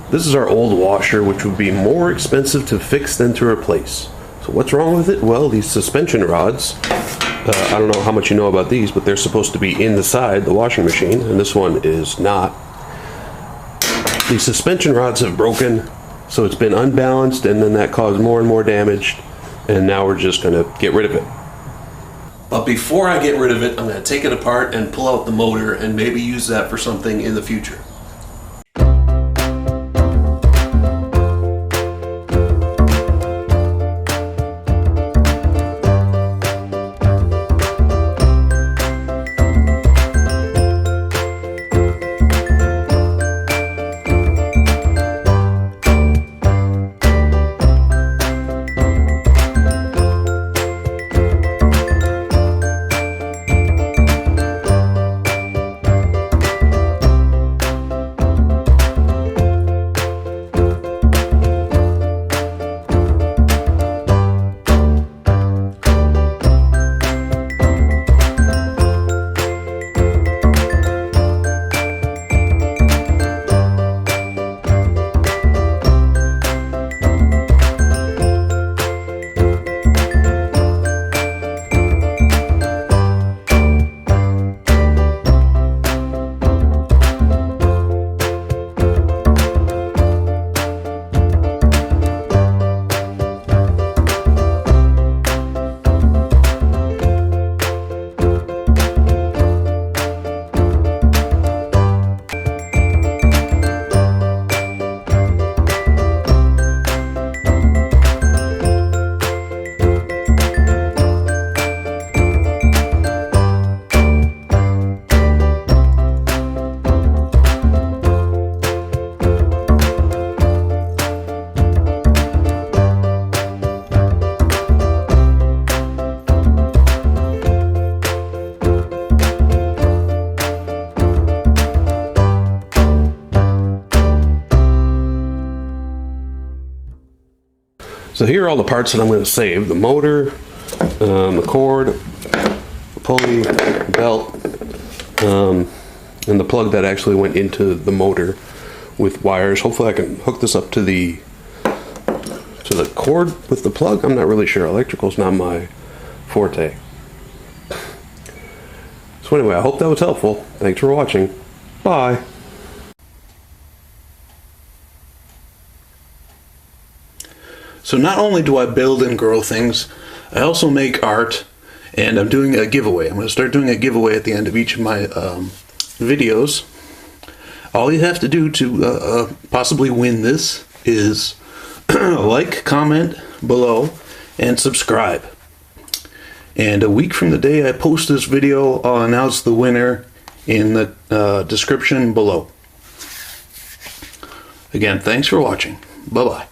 This is our old washer, which would be more expensive to fix than to replace. So what's wrong with it? Well, these suspension rods, I don't know how much you know about these, but they're supposed to be inside the washing machine, and this one is not. These suspension rods have broken, so it's been unbalanced, and then that caused more and more damage, and now we're just going to get rid of it. But before I get rid of it, I'm going to take it apart and pull out the motor and maybe use that for something in the future. So here are all the parts that I'm going to save. The motor, the cord, the pulley, belt, and the plug that actually went into the motor with wires. Hopefully I can hook this up to the cord with the plug. I'm not really sure. Electrical's not my forte. So anyway, I hope that was helpful. Thanks for watching. Bye. So not only do I build and grow things, I also make art, and I'm doing a giveaway. I'm going to start doing a giveaway at the end of each of my videos. All you have to do to possibly win this is like, comment below, and subscribe. And a week from the day I post this video, I'll announce the winner in the description below. Again, thanks for watching. Bye-bye.